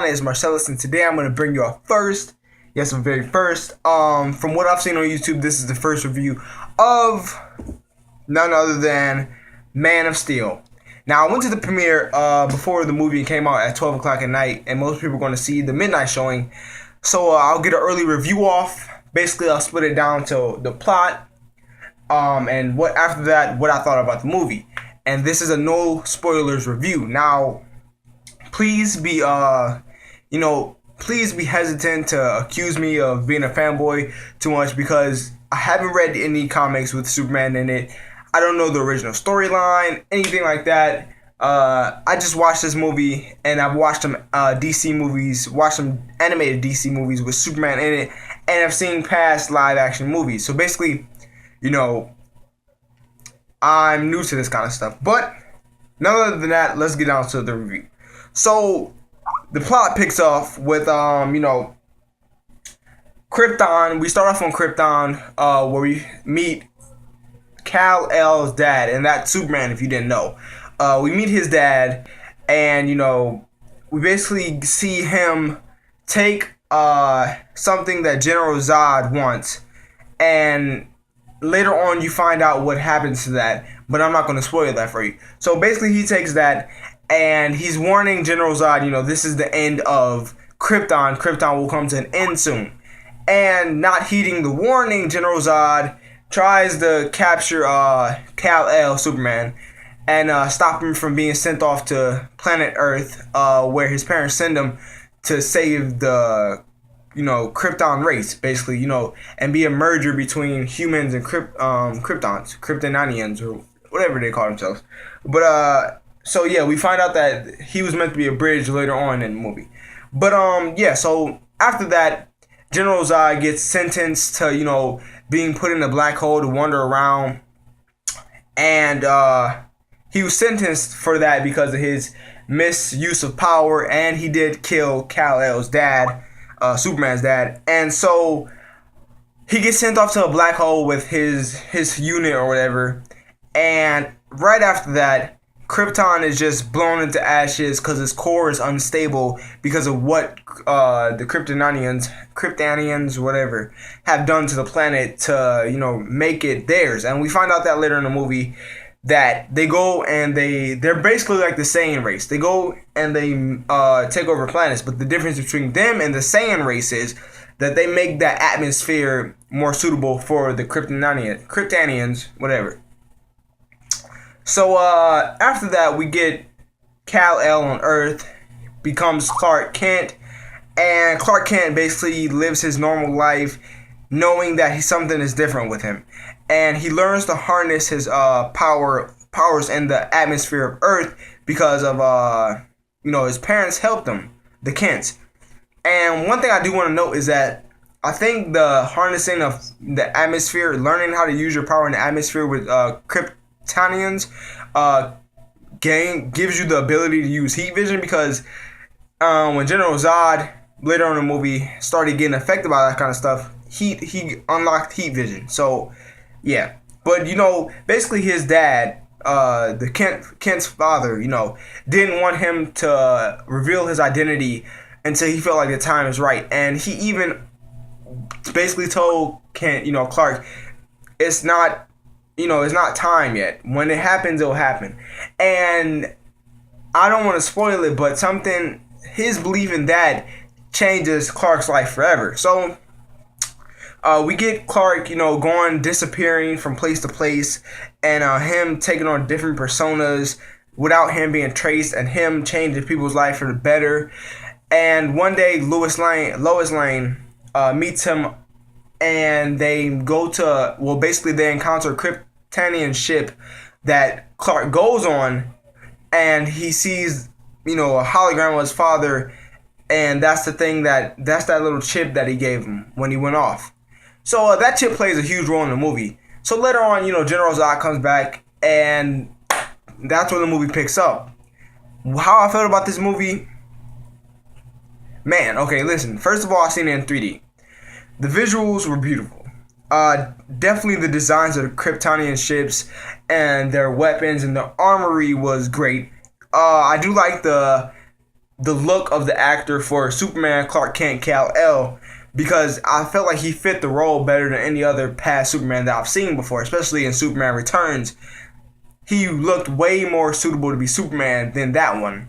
Is Marcellus, and today I'm going to bring you a first, yes, a very first. From what I've seen on YouTube, this is the first review of none other than Man of Steel. Now, I went to the premiere before the movie came out at 12 o'clock at night, and most people are going to see the midnight showing. So I'll get an early review off. Basically, I'll split it down to the plot, and what after that, what I thought about the movie. And this is a no spoilers review. Now, please be please be hesitant to accuse me of being a fanboy too much, because I haven't read any comics with Superman in it. I don't know the original storyline, anything like that. I just watched this movie, and I've watched some DC movies, watched some animated DC movies with Superman in it, and I've seen past live action movies. So basically, I'm new to this kind of stuff. But other than that, let's get down to the review. So the plot picks off with Krypton. We start off on Krypton, where we meet Kal-El's dad, and that's Superman. If you didn't know, we meet his dad, and we basically see him take something that General Zod wants, and later on you find out what happens to that. But I'm not going to spoil that for you. So basically, he takes that, and he's warning General Zod, this is the end of Krypton. Krypton will come to an end soon. And not heeding the warning, General Zod tries to capture Kal-El, Superman, and stop him from being sent off to planet Earth, where his parents send him to save the Krypton race, basically, and be a merger between humans and Kryptonians, or whatever they call themselves. But so yeah, we find out that he was meant to be a bridge later on in the movie. But yeah, so after that, General Zod gets sentenced to being put in a black hole to wander around, and he was sentenced for that because of his misuse of power, and he did kill Kal-El's dad, Superman's dad, and so he gets sent off to a black hole with his unit or whatever. And right after that, Krypton is just blown into ashes because its core is unstable because of what the Kryptonians, whatever, have done to the planet to make it theirs. And we find out that later in the movie that they go and they're basically like the Saiyan race. They go and they take over planets, but the difference between them and the Saiyan race is that they make that atmosphere more suitable for the Kryptonians, whatever. So after that, we get Kal-El on Earth, becomes Clark Kent, and Clark Kent basically lives his normal life, knowing that something is different with him, and he learns to harness his powers in the atmosphere of Earth because of his parents helped him, the Kents. And one thing I do want to note is that I think the harnessing of the atmosphere, learning how to use your power in the atmosphere with Kryptonians, gives you the ability to use heat vision, because when General Zod later on in the movie started getting affected by that kind of stuff, he unlocked heat vision. So yeah, but basically his dad, the Kent's father, didn't want him to reveal his identity until he felt like the time is right, and he even basically told Kent, Clark, it's not time yet. When it happens, it'll happen. And I don't want to spoil it, but his belief in that changes Clark's life forever. So we get Clark, disappearing from place to place, and him taking on different personas without him being traced, and him changing people's life for the better. And one day, Lois Lane meets him, and they go to, basically they encounter a Kryptonian ship that Clark goes on, and he sees, a hologram of his father, and that's that little chip that he gave him when he went off. So that chip plays a huge role in the movie. So later on, General Zod comes back, and that's where the movie picks up. How I felt about this movie? Man, okay, listen. First of all, I seen it in 3D. The visuals were beautiful. Definitely the designs of the Kryptonian ships and their weapons and the armory was great. I do like the the look of the actor for Superman, Clark Kent, Kal-El, because I felt like he fit the role better than any other past Superman that I've seen before, especially in Superman Returns. He looked way more suitable to be Superman than that one.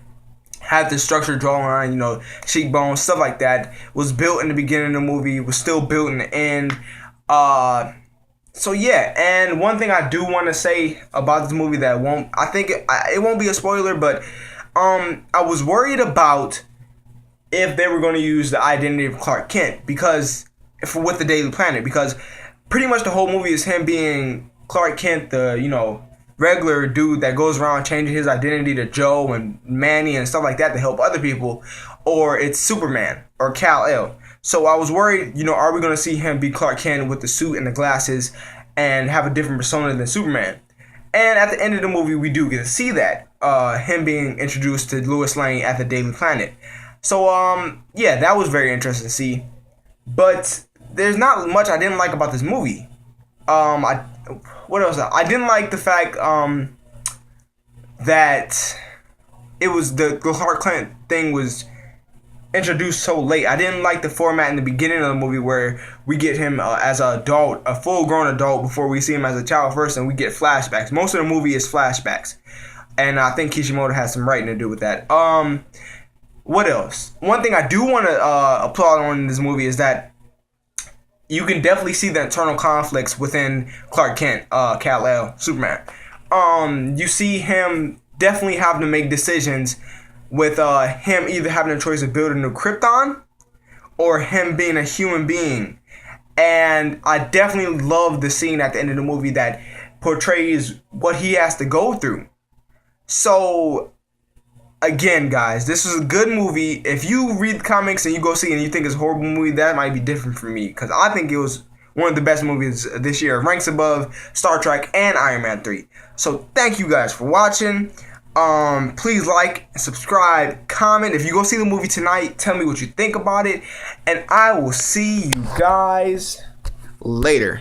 Had the structured jawline, cheekbones, stuff like that. Was built in the beginning of the movie, was still built in the end. So yeah, and one thing I do want to say about this movie that it won't be a spoiler, but I was worried about if they were going to use the identity of Clark Kent with the Daily Planet, because pretty much the whole movie is him being Clark Kent, the regular dude that goes around changing his identity to Joe and Manny and stuff like that to help other people, or it's Superman or Kal-El. So I was worried, are we going to see him be Clark Kent with the suit and the glasses and have a different persona than Superman? And at the end of the movie, we do get to see that, him being introduced to Lois Lane at the Daily Planet. So, yeah, that was very interesting to see. But there's not much I didn't like about this movie. What else? I didn't like the fact that it was the Clark Kent thing was introduced so late. I didn't like the format in the beginning of the movie where we get him as an adult, a full-grown adult, before we see him as a child first, and we get flashbacks. Most of the movie is flashbacks, and I think Kishimoto has some writing to do with that. What else? One thing I do want to applaud on in this movie is that you can definitely see the internal conflicts within Clark Kent, Kal-El, Superman. You see him definitely having to make decisions with him either having a choice of building a new Krypton or him being a human being. And I definitely love the scene at the end of the movie that portrays what he has to go through. So, again, guys, this is a good movie. If you read the comics and you go see it and you think it's a horrible movie, that might be different for me, because I think it was one of the best movies this year. Ranks above Star Trek and Iron Man 3. So thank you guys for watching. Please like, subscribe, comment. If you go see the movie tonight, tell me what you think about it. And I will see you guys later.